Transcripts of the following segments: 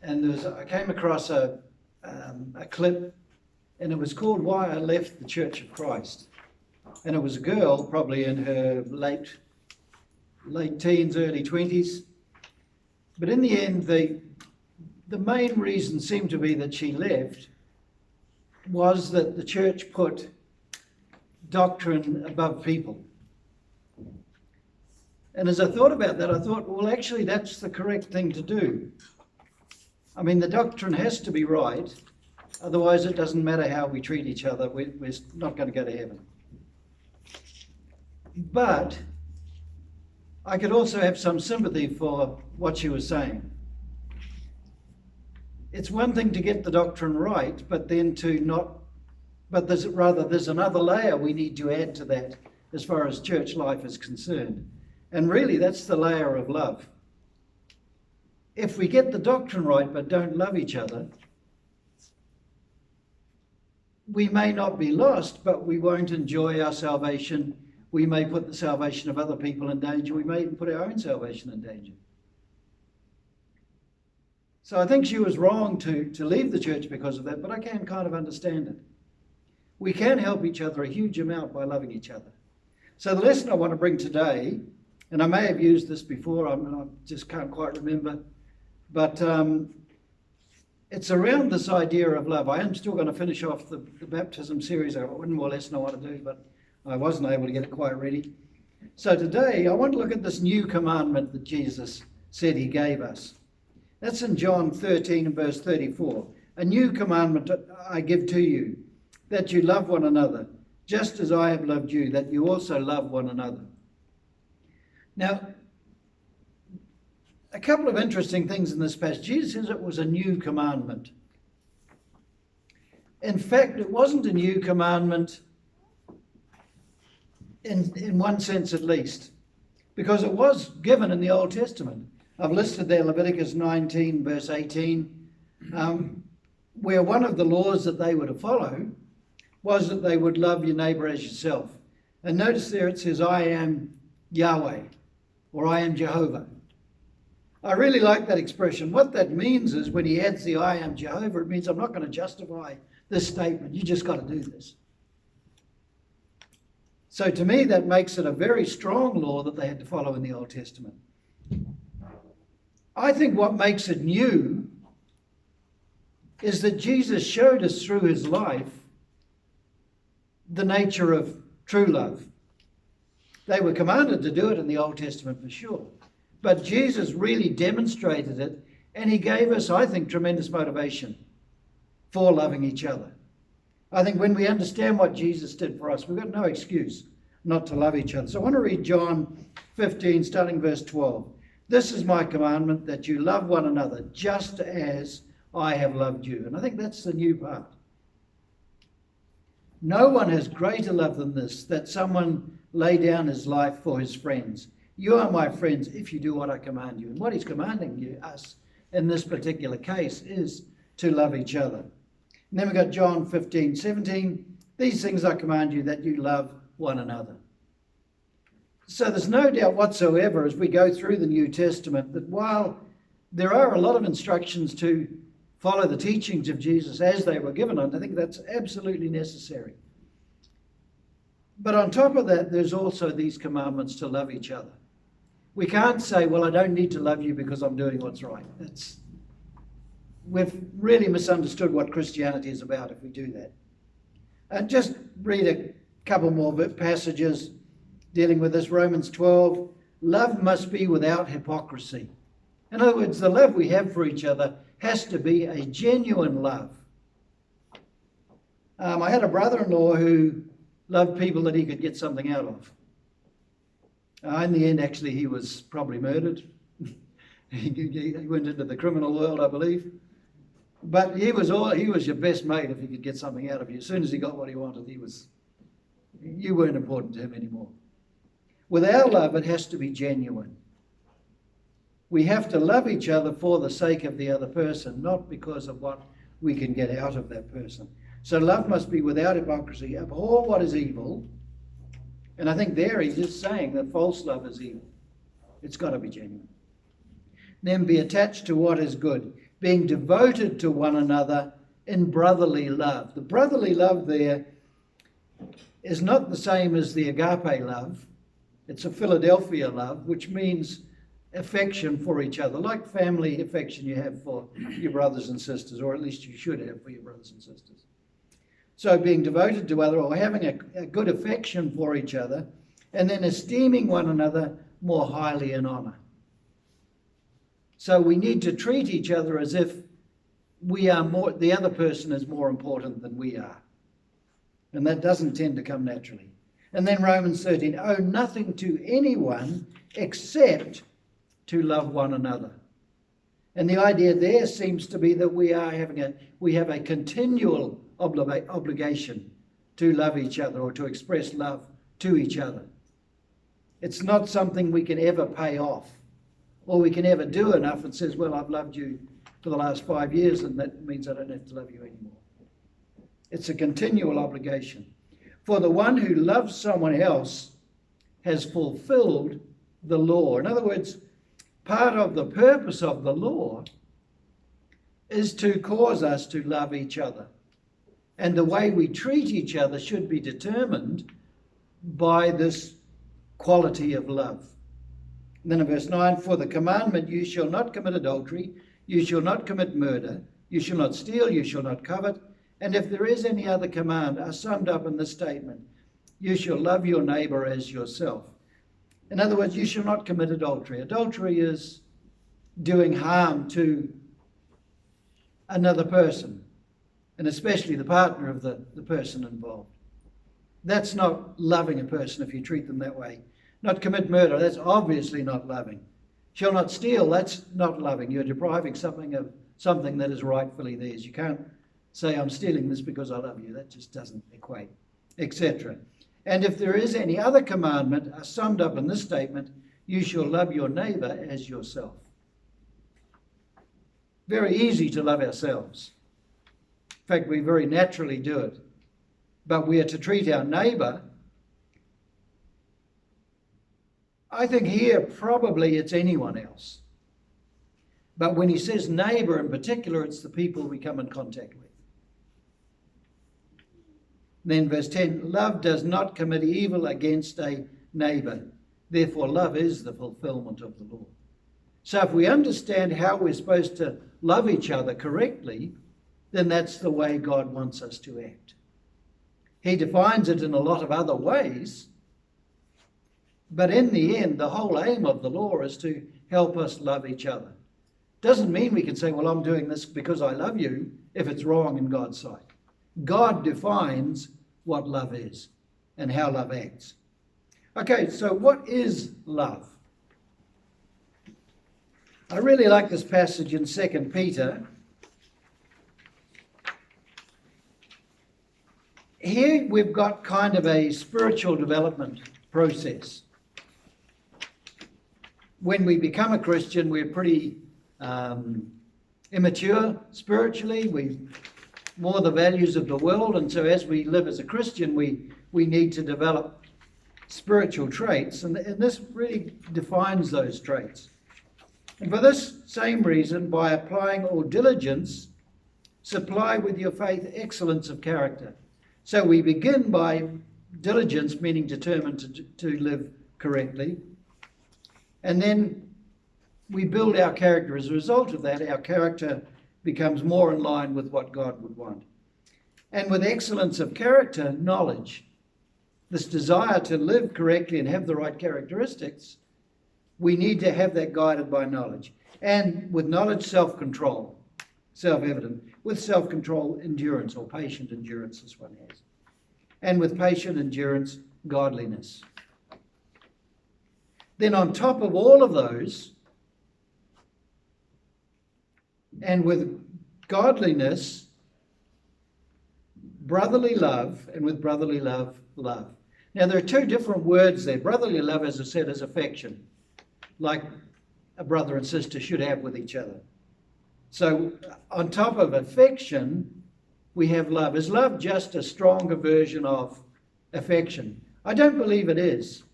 And I came across a clip, and it was called "Why I Left the Church of Christ." And it was a girl, probably in her late teens, early 20s. But in the end, the main reason seemed to be that she left was that the church put doctrine above people. And as I thought about that, I thought, well, actually, that's the correct thing to do. I mean, the doctrine has to be right, otherwise it doesn't matter how we treat each other, we're not going to go to heaven. But I could also have some sympathy for what she was saying. It's one thing to get the doctrine right, but then there's another layer we need to add to that as far as church life is concerned. And really, that's the layer of love. If we get the doctrine right but don't love each other, we may not be lost, but we won't enjoy our salvation. We may put the salvation of other people in danger. We may even put our own salvation in danger. So I think she was wrong to leave the church because of that, but I can kind of understand it. We can help each other a huge amount by loving each other. So the lesson I want to bring today, and I may have used this before, I just can't quite remember, but it's around this idea of love. I am still going to finish off the baptism series. I got one more lesson I want to do, but I wasn't able to get it quite ready. So today I want to look at this new commandment that Jesus said he gave us. That's in John 13 and verse 34. A new commandment I give to you, that you love one another, just as I have loved you, that you also love one another. Now, a couple of interesting things in this passage. Jesus says it was a new commandment. In fact, it wasn't a new commandment in one sense at least, because it was given in the Old Testament. I've listed there Leviticus 19 verse 18, where one of the laws that they were to follow was that they would love your neighbour as yourself. And notice there it says, I am Yahweh, or I am Jehovah. I really like that expression. What that means is when he adds the I am Jehovah, it means I'm not going to justify this statement. You just got to do this. So to me, that makes it a very strong law that they had to follow in the Old Testament. I think what makes it new is that Jesus showed us through his life the nature of true love. They were commanded to do it in the Old Testament for sure. But Jesus really demonstrated it, and he gave us, I think, tremendous motivation for loving each other. I think when we understand what Jesus did for us, we've got no excuse not to love each other. So I want to read John 15, starting verse 12. This is my commandment, that you love one another, just as I have loved you. And I think that's the new part. No one has greater love than this, that someone lay down his life for his friends. You are my friends if you do what I command you. And what he's commanding us in this particular case is to love each other. And then we've got John 15, 17. These things I command you, that you love one another. So there's no doubt whatsoever as we go through the New Testament that while there are a lot of instructions to follow the teachings of Jesus as they were given, and I think that's absolutely necessary. But on top of that, there's also these commandments to love each other. We can't say, well, I don't need to love you because I'm doing what's right. We've really misunderstood what Christianity is about if we do that. And just read a couple more passages dealing with this. Romans 12, love must be without hypocrisy. In other words, the love we have for each other has to be a genuine love. I had a brother-in-law who loved people that he could get something out of. In the end, actually, he was probably murdered. He went into the criminal world, I believe. But he was your best mate if he could get something out of you. As soon as he got what he wanted, you weren't important to him anymore. With our love, it has to be genuine. We have to love each other for the sake of the other person, not because of what we can get out of that person. So love must be without hypocrisy. Abhor what is evil. And I think there he's just saying that false love is evil. It's got to be genuine. Then be attached to what is good, being devoted to one another in brotherly love. The brotherly love there is not the same as the agape love. It's a Philadelphia love, which means affection for each other, like family affection you have for your brothers and sisters, or at least you should have for your brothers and sisters. So being devoted to other, or having a good affection for each other, and then esteeming one another more highly in honour. So we need to treat each other as if we are more, the other person is more important than we are. And that doesn't tend to come naturally. And then Romans 13, owe nothing to anyone except to love one another. And the idea there seems to be that we have a continual obligation to love each other, or to express love to each other. It's not something we can ever pay off, or we can ever do enough and says, well, I've loved you for the last 5 years and that means I don't have to love you anymore. It's a continual obligation. For the one who loves someone else has fulfilled the law. In other words, part of the purpose of the law is to cause us to love each other. And the way we treat each other should be determined by this quality of love. And then in verse 9, for the commandment, you shall not commit adultery, you shall not commit murder, you shall not steal, you shall not covet. And if there is any other command, are summed up in this statement, you shall love your neighbour as yourself. In other words, you shall not commit adultery. Adultery is doing harm to another person, and especially the partner of the person involved. That's not loving a person if you treat them that way. Not commit murder, that's obviously not loving. Shall not steal, that's not loving. You're depriving something of something that is rightfully theirs. You can't say, I'm stealing this because I love you. That just doesn't equate, etc. And if there is any other commandment, are summed up in this statement, you shall love your neighbour as yourself. Very easy to love ourselves. In fact, we very naturally do it. But we are to treat our neighbour. I think here probably it's anyone else. But when he says neighbour in particular, it's the people we come in contact with. Then verse 10, love does not commit evil against a neighbour. Therefore, love is the fulfilment of the law. So if we understand how we're supposed to love each other correctly, then that's the way God wants us to act. He defines it in a lot of other ways, but in the end, the whole aim of the law is to help us love each other. Doesn't mean we can say, well, I'm doing this because I love you, if it's wrong in God's sight. God defines what love is and how love acts. Okay, so what is love? I really like this passage in 2 Peter. Here we've got kind of a spiritual development process. When we become a Christian, we're pretty immature spiritually. We more the values of the world, and so as we live as a Christian, we need to develop spiritual traits, and this really defines those traits. And for this same reason, by applying all diligence, supply with your faith excellence of character. So we begin by diligence, meaning determined to live correctly, and then we build our character. As a result of that, our character becomes more in line with what God would want. And with excellence of character, knowledge. This desire to live correctly and have the right characteristics, we need to have that guided by knowledge. And with knowledge, self-control, self-evident. With self-control, endurance, or patient endurance, this one has. And with patient endurance, godliness. Then on top of all of those, and with godliness, brotherly love, and with brotherly love, love. Now there are two different words there. Brotherly love, as I said, is affection, like a brother and sister should have with each other. So on top of affection, we have love. Is love just a stronger version of affection? I don't believe it is.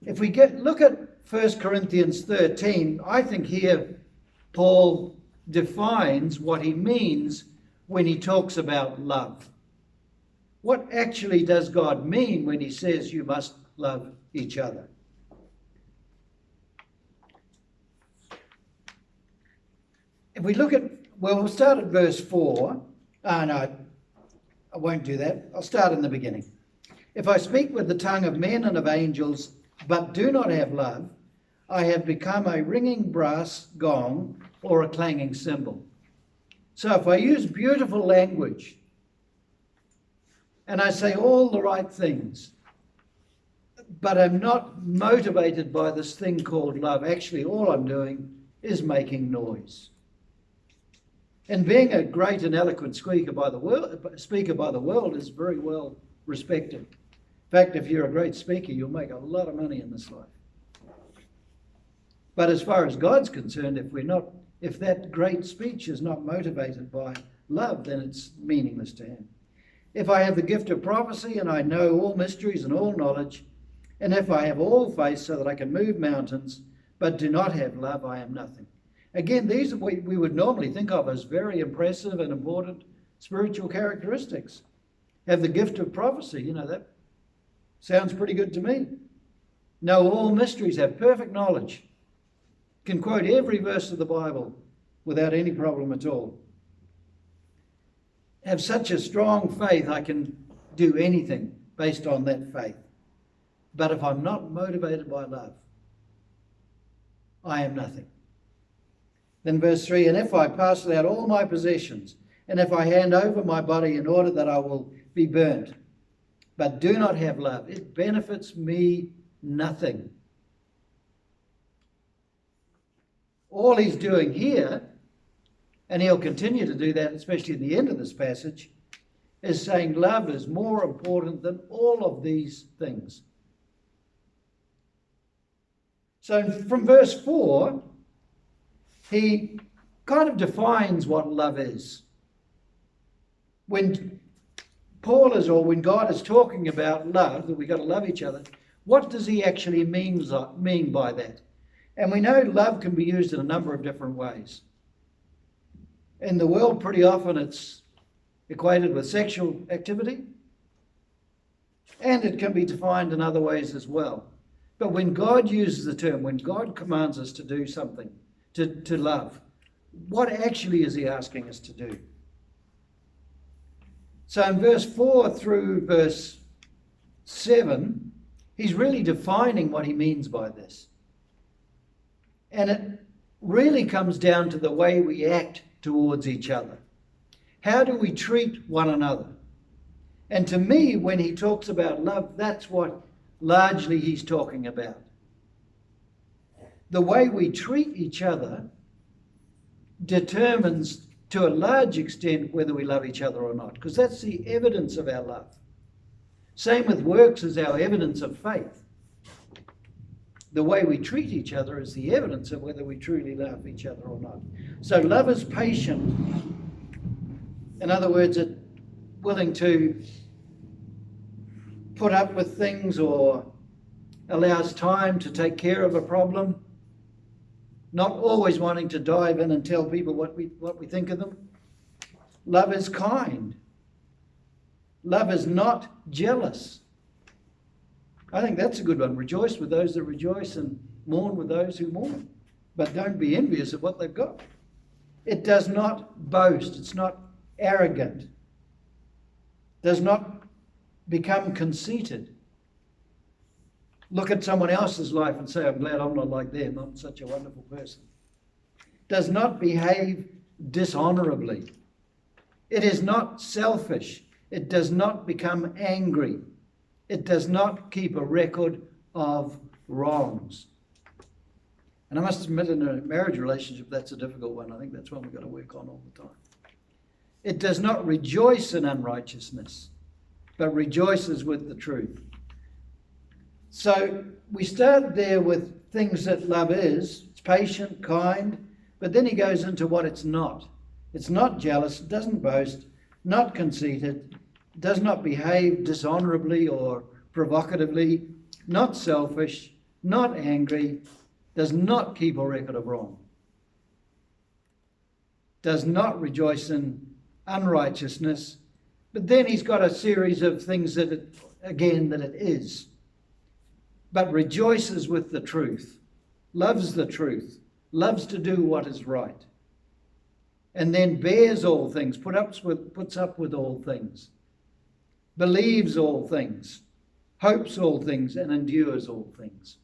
If we look at 1 Corinthians 13, I think here Paul defines what he means when he talks about love. What actually does God mean when he says you must love each other? If we look at, well, we'll start at verse 4. No, I won't do that. I'll start in the beginning. If I speak with the tongue of men and of angels, but do not have love, I have become a ringing brass gong or a clanging cymbal. So if I use beautiful language and I say all the right things, but I'm not motivated by this thing called love, actually all I'm doing is making noise. And being a great and eloquent speaker by the world is very well respected. In fact, if you're a great speaker, you'll make a lot of money in this life. But as far as God's concerned, if that great speech is not motivated by love, then it's meaningless to him. If I have the gift of prophecy and I know all mysteries and all knowledge, and if I have all faith so that I can move mountains, but do not have love, I am nothing. Again, these we would normally think of as very impressive and important spiritual characteristics. Have the gift of prophecy, that sounds pretty good to me. Know all mysteries, have perfect knowledge. Can quote every verse of the Bible without any problem at all. Have such a strong faith, I can do anything based on that faith. But if I'm not motivated by love, I am nothing. Then verse 3, and if I parcel out all my possessions, and if I hand over my body in order that I will be burnt, but do not have love, it benefits me nothing. All he's doing here, and he'll continue to do that, especially at the end of this passage, is saying love is more important than all of these things. So from verse 4, he kind of defines what love is. When when God is talking about love, that we've got to love each other, what does he actually mean by that? And we know love can be used in a number of different ways. In the world, pretty often it's equated with sexual activity, and it can be defined in other ways as well. But when God uses the term, when God commands us to do something, to love, what actually is he asking us to do? So in verse 4 through verse 7, he's really defining what he means by this. And it really comes down to the way we act towards each other. How do we treat one another? And to me, when he talks about love, that's what largely he's talking about. The way we treat each other determines to a large extent whether we love each other or not, because that's the evidence of our love. Same with works as our evidence of faith. The way we treat each other is the evidence of whether we truly love each other or not. So love is patient. In other words, it's willing to put up with things or allows time to take care of a problem. Not always wanting to dive in and tell people what we think of them. Love is kind. Love is not jealous. I think that's a good one. Rejoice with those that rejoice and mourn with those who mourn. But don't be envious of what they've got. It does not boast. It's not arrogant. Does not become conceited. Look at someone else's life and say, I'm glad I'm not like them. I'm such a wonderful person. Does not behave dishonorably. It is not selfish. It does not become angry. It does not keep a record of wrongs. And I must admit, in a marriage relationship, that's a difficult one. I think that's one we've got to work on all the time. It does not rejoice in unrighteousness, but rejoices with the truth. So we start there with things that love is. It's patient, kind, but then he goes into what it's not. It's not jealous, it doesn't boast, not conceited, does not behave dishonorably or provocatively, not selfish, not angry, does not keep a record of wrong, does not rejoice in unrighteousness, but then he's got a series of things that it is, but rejoices with the truth, loves the truth, loves to do what is right, and then bears all things, puts up with all things, believes all things, hopes all things, and endures all things.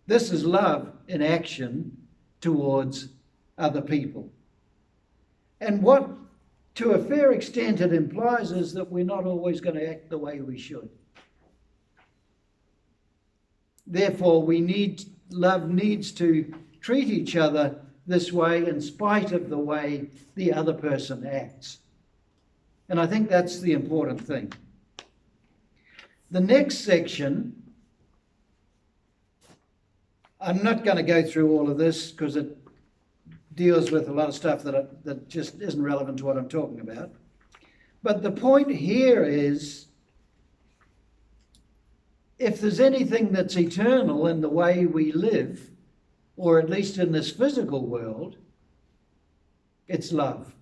This is love in action towards other people. And what, to a fair extent, it implies is that we're not always going to act the way we should. Therefore, love needs to treat each other this way in spite of the way the other person acts. And I think that's the important thing. The next section, I'm not going to go through all of this because it deals with a lot of stuff that just isn't relevant to what I'm talking about. But the point here is, if there's anything that's eternal in the way we live, or at least in this physical world, it's love.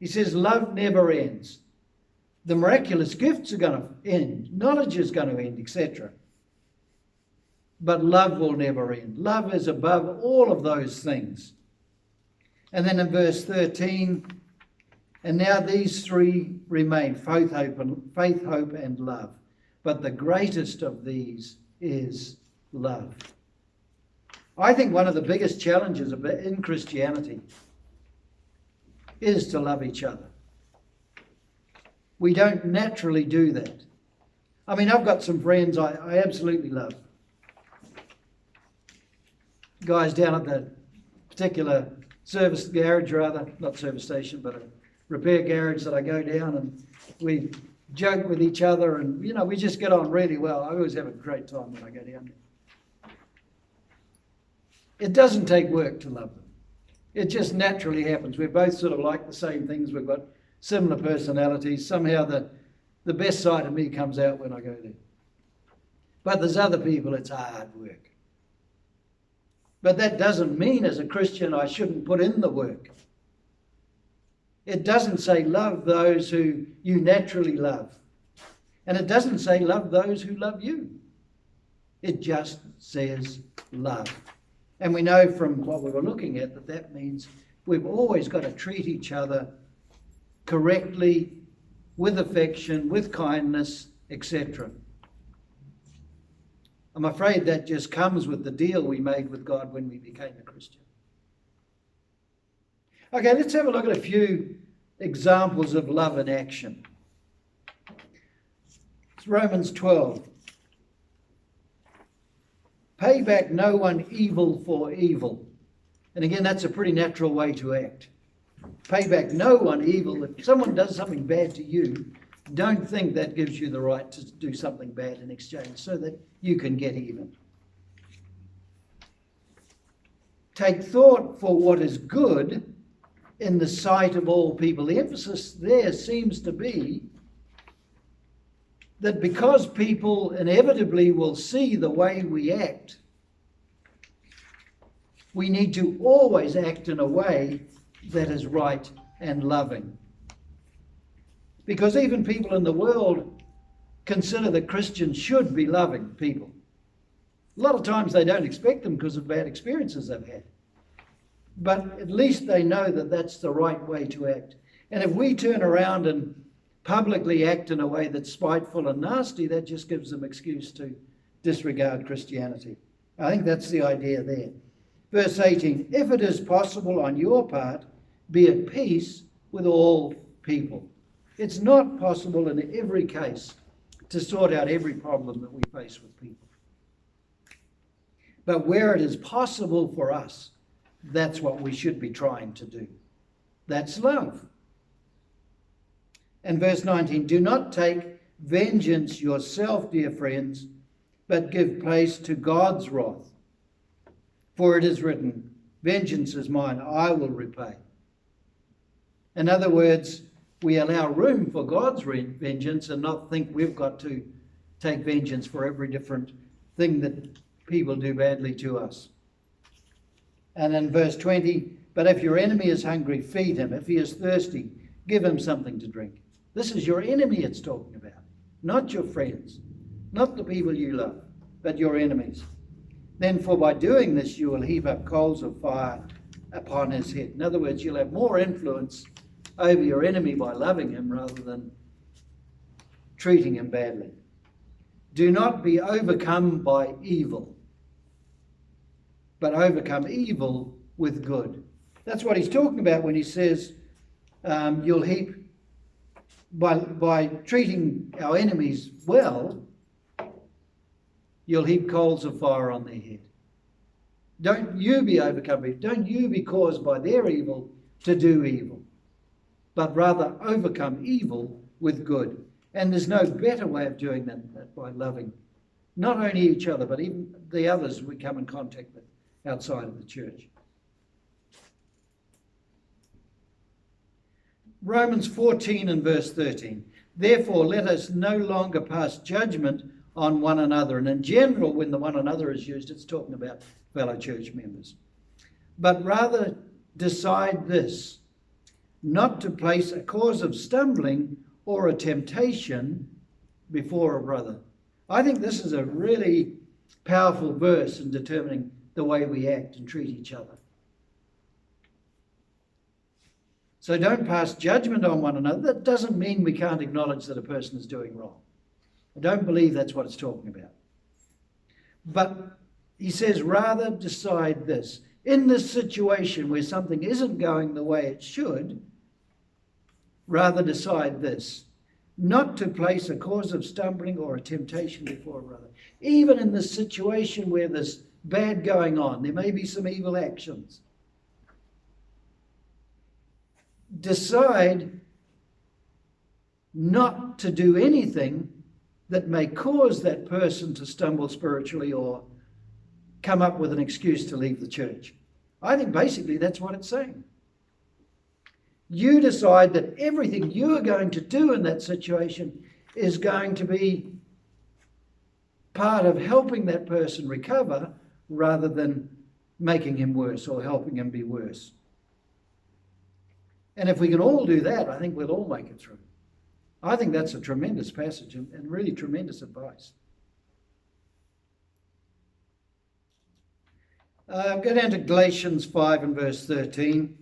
He says love never ends. The miraculous gifts are going to end, knowledge is going to end, etc. But love will never end. Love is above all of those things. And then in verse 13, and now these three remain, faith, hope, and love. But the greatest of these is love. I think one of the biggest challenges in Christianity is to love each other. We don't naturally do that. I mean, I've got some friends I absolutely love. Guys down at the particular service garage, not service station, but a repair garage that I go down, and we joke with each other, and we just get on really well. I always have a great time when I go down there. It doesn't take work to love them. It just naturally happens. We're both sort of like the same things. We've got similar personalities. Somehow the best side of me comes out when I go there. But there's other people, it's hard work. But that doesn't mean as a Christian I shouldn't put in the work. It doesn't say love those who you naturally love. And it doesn't say love those who love you. It just says love. And we know from what we were looking at that means we've always got to treat each other correctly, with affection, with kindness, etc. I'm afraid that just comes with the deal we made with God when we became a Christian. Okay, let's have a look at a few examples of love in action. It's Romans 12. Pay back no one evil for evil. And again, that's a pretty natural way to act. Pay back no one evil. If someone does something bad to you, don't think that gives you the right to do something bad in exchange so that you can get even. Take thought for what is good in the sight of all people. The emphasis there seems to be that because people inevitably will see the way we act, we need to always act in a way that is right and loving. Because even people in the world consider that Christians should be loving people. A lot of times they don't expect them because of bad experiences they've had. But at least they know that that's the right way to act. And if we turn around and publicly act in a way that's spiteful and nasty, that just gives them excuse to disregard Christianity. I think that's the idea there. Verse 18, if it is possible on your part, be at peace with all people. It's not possible in every case to sort out every problem that we face with people. But where it is possible for us, that's what we should be trying to do. That's love. And verse 19, do not take vengeance yourself, dear friends, but give place to God's wrath. For it is written, vengeance is mine, I will repay. In other words, we allow room for God's vengeance and not think we've got to take vengeance for every different thing that people do badly to us. And in verse 20, but if your enemy is hungry, feed him. If he is thirsty, give him something to drink. This is your enemy it's talking about, not your friends, not the people you love, but your enemies. Then for by doing this, you will heap up coals of fire upon his head. In other words, you'll have more influence over your enemy by loving him rather than treating him badly. Do not be overcome by evil, but overcome evil with good. That's what he's talking about when he says you'll heap, by treating our enemies well, you'll heap coals of fire on their head. Don't you be overcome by evil. Don't you be caused by their evil to do evil, but rather overcome evil with good. And there's no better way of doing that by loving not only each other, but even the others we come in contact with outside of the church. Romans 14 and verse 13. Therefore, let us no longer pass judgment on one another. And in general, when the one another is used, it's talking about fellow church members. But rather decide this, not to place a cause of stumbling or a temptation before a brother. I think this is a really powerful verse in determining the way we act and treat each other. So don't pass judgment on one another. That doesn't mean we can't acknowledge that a person is doing wrong. I don't believe that's what it's talking about. But he says, rather decide this. In this situation where something isn't going the way it should, rather decide this, not to place a cause of stumbling or a temptation before a brother. Even in this situation where there's bad going on, there may be some evil actions. Decide not to do anything that may cause that person to stumble spiritually or come up with an excuse to leave the church. I think basically that's what it's saying. You decide that everything you are going to do in that situation is going to be part of helping that person recover rather than making him worse or helping him be worse. And if we can all do that, I think we'll all make it through. I think that's a tremendous passage and really tremendous advice. Go down to Galatians 5 and verse 13.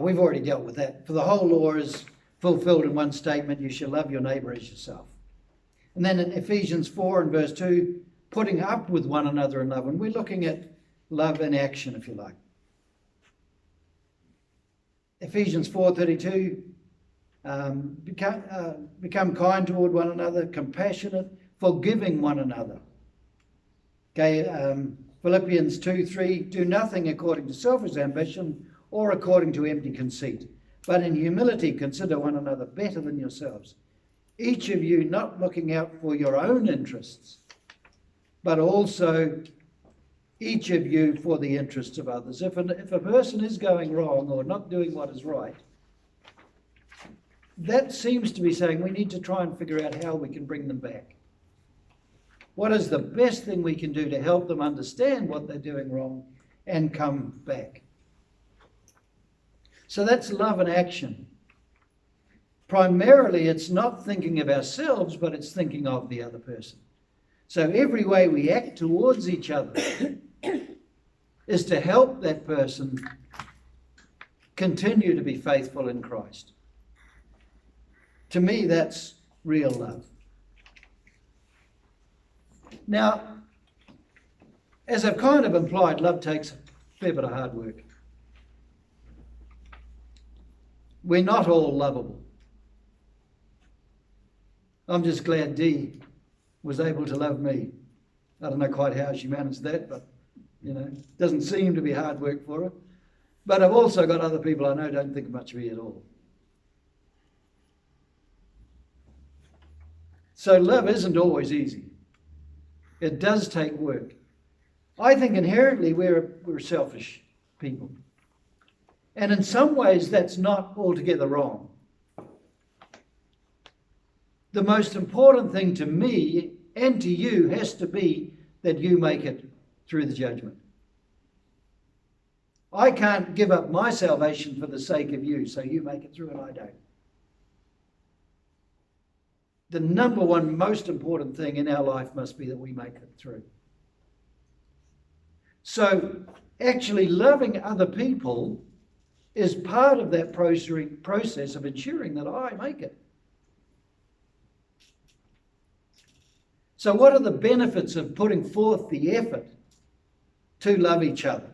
We've already dealt with that. For the whole law is fulfilled in one statement, you shall love your neighbour as yourself. And then in Ephesians 4 and verse 2, putting up with one another in love. And we're looking at love in action, if you like. Ephesians 4:32, become kind toward one another, compassionate, forgiving one another. Okay, Philippians 2:3, do nothing according to selfish ambition or according to empty conceit, but in humility consider one another better than yourselves. Each of you not looking out for your own interests, but also each of you for the interests of others. If a person is going wrong or not doing what is right, that seems to be saying we need to try and figure out how we can bring them back. What is the best thing we can do to help them understand what they're doing wrong and come back? So that's love in action. Primarily, it's not thinking of ourselves, but it's thinking of the other person. So every way we act towards each other is to help that person continue to be faithful in Christ. To me, that's real love. Now, as I've kind of implied, love takes a fair bit of hard work. We're not all lovable. I'm just glad Dee was able to love me. I don't know quite how she managed that, but, it doesn't seem to be hard work for her. But I've also got other people I know don't think much of me at all. So love isn't always easy. It does take work. I think inherently we're selfish people. And in some ways that's not altogether wrong. The most important thing to me and to you has to be that you make it through the judgment. I can't give up my salvation for the sake of you, so you make it through and I don't. The number one most important thing in our life must be that we make it through. So actually loving other people is part of that process of ensuring that I make it. So what are the benefits of putting forth the effort to love each other?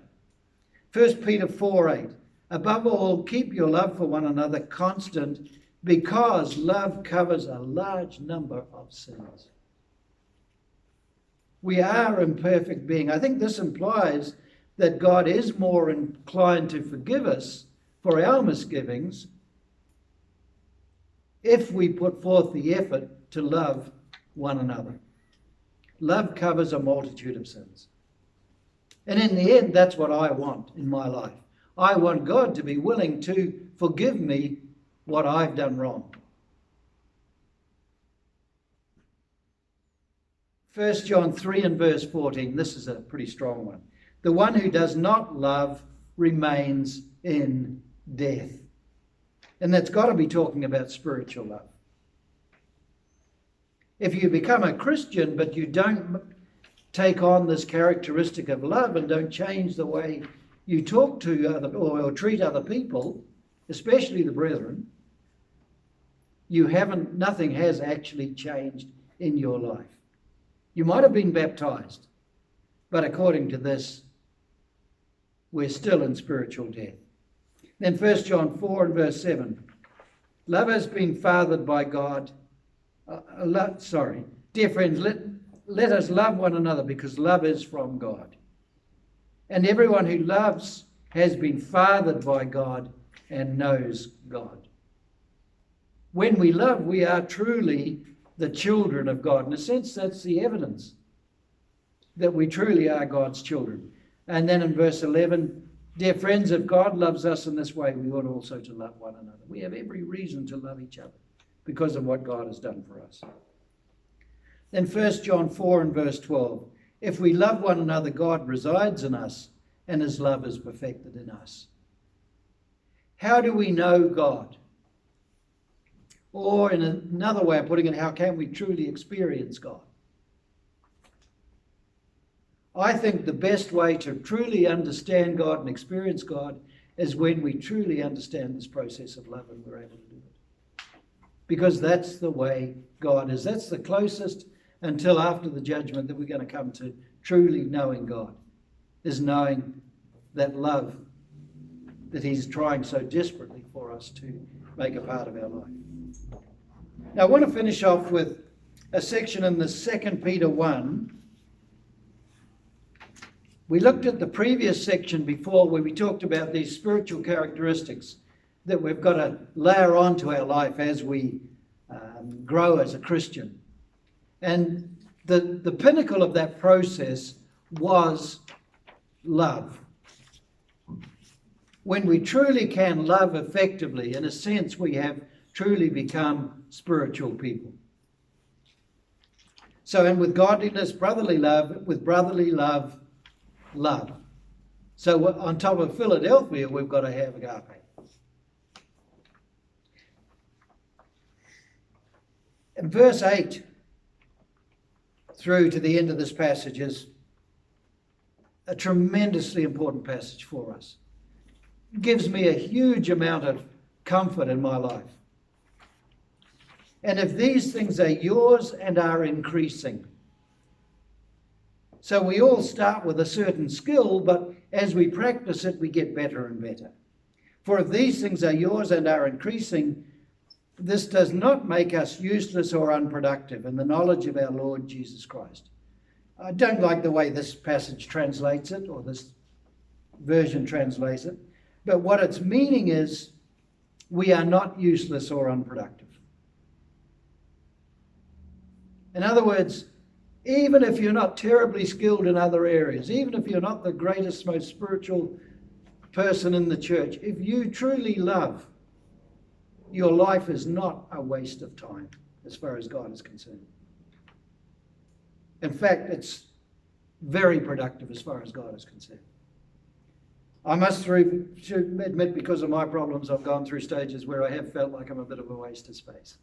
1 Peter 4:8. Above all, keep your love for one another constant, because love covers a large number of sins. We are imperfect beings. I think this implies that God is more inclined to forgive us for our misgivings if we put forth the effort to love one another. Love covers a multitude of sins. And in the end, that's what I want in my life. I want God to be willing to forgive me what I've done wrong. 1 John 3 and verse 14, this is a pretty strong one. The one who does not love remains in death. And that's got to be talking about spiritual love. If you become a Christian but you don't take on this characteristic of love and don't change the way you talk to other or treat other people, especially the brethren, nothing has actually changed in your life. You might have been baptized, but according to this, we're still in spiritual death. Then 1 John 4 and verse 7. Love has been fathered by God. Dear friends, let us love one another, because love is from God. And everyone who loves has been fathered by God and knows God. When we love, we are truly the children of God. In a sense, that's the evidence that we truly are God's children. And then in verse 11, dear friends, if God loves us in this way, we ought also to love one another. We have every reason to love each other because of what God has done for us. Then 1 John 4 and verse 12, if we love one another, God resides in us, and his love is perfected in us. How do we know God? Or in another way of putting it, how can we truly experience God? I think the best way to truly understand God and experience God is when we truly understand this process of love and we're able to do it. Because that's the way God is. That's the closest until after the judgment that we're going to come to truly knowing God, is knowing that love that he's trying so desperately for us to make a part of our life. Now I want to finish off with a section in the 2 Peter 1. We looked at the previous section before where we talked about these spiritual characteristics that we've got to layer onto our life as we grow as a Christian. And the pinnacle of that process was love. When we truly can love effectively, in a sense, we have truly become spiritual people. So, and with godliness, brotherly love, with brotherly love, love. So on top of Philadelphia, we've got to have agape. In verse 8 through to the end of this passage is a tremendously important passage for us. It gives me a huge amount of comfort in my life. And if these things are yours and are increasing. So we all start with a certain skill, but as we practice it, we get better and better. For if these things are yours and are increasing, this does not make us useless or unproductive in the knowledge of our Lord Jesus Christ. I don't like the way this passage translates it, or this version translates it, but what its meaning is, we are not useless or unproductive. In other words, even if you're not terribly skilled in other areas, even if you're not the greatest, most spiritual person in the church, if you truly love, your life is not a waste of time. as far as God is concerned. In fact, it's very productive as far as God is concerned. I should admit, because of my problems, I've gone through stages where I have felt like I'm a bit of a waste of space.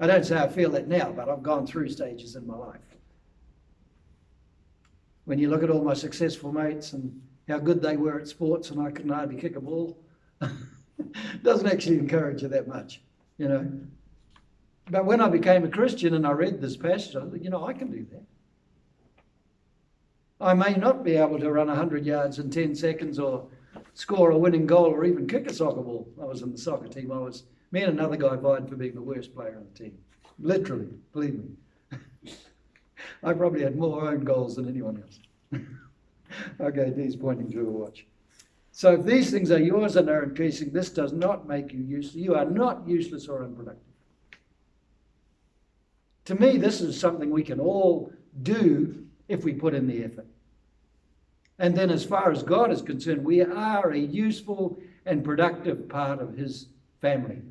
I don't say I feel that now, but I've gone through stages in my life. When you look at all my successful mates and how good they were at sports and I couldn't hardly kick a ball, it doesn't actually encourage you that much, you know. But when I became a Christian and I read this passage, I thought, you know, I can do that. I may not be able to run 100 yards in 10 seconds or score a winning goal or even kick a soccer ball. I was in the soccer team. Me and another guy vied for being the worst player on the team. Literally, believe me. I probably had more own goals than anyone else. Okay, Dee's pointing to a watch. So if these things are yours and are increasing, this does not make you useless. You are not useless or unproductive. To me, this is something we can all do if we put in the effort. And then as far as God is concerned, we are a useful and productive part of his family.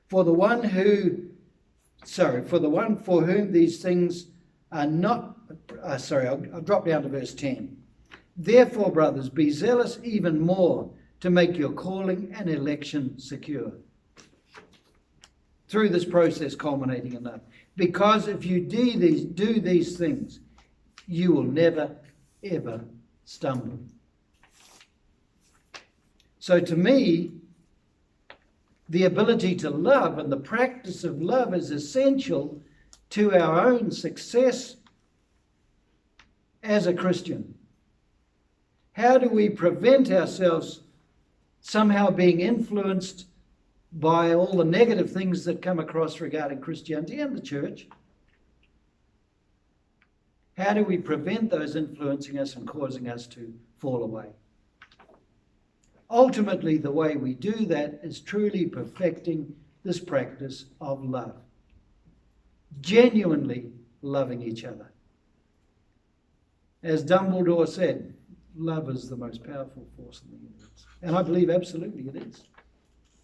For the one for whom these things are not, I'll drop down to verse 10. Therefore, brothers, be zealous even more to make your calling and election secure, through this process culminating in love. Because if you do these things, you will never, ever stumble. So to me, the ability to love and the practice of love is essential to our own success as a Christian. How do we prevent ourselves somehow being influenced by all the negative things that come across regarding Christianity and the church? How do we prevent those influencing us and causing us to fall away? Ultimately, the way we do that is truly perfecting this practice of love. Genuinely loving each other. As Dumbledore said, love is the most powerful force in the universe. And I believe absolutely it is.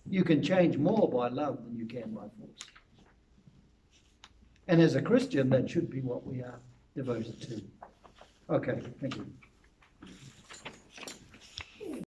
You can change more by love than you can by force. And as a Christian, that should be what we are devoted to. Okay, thank you.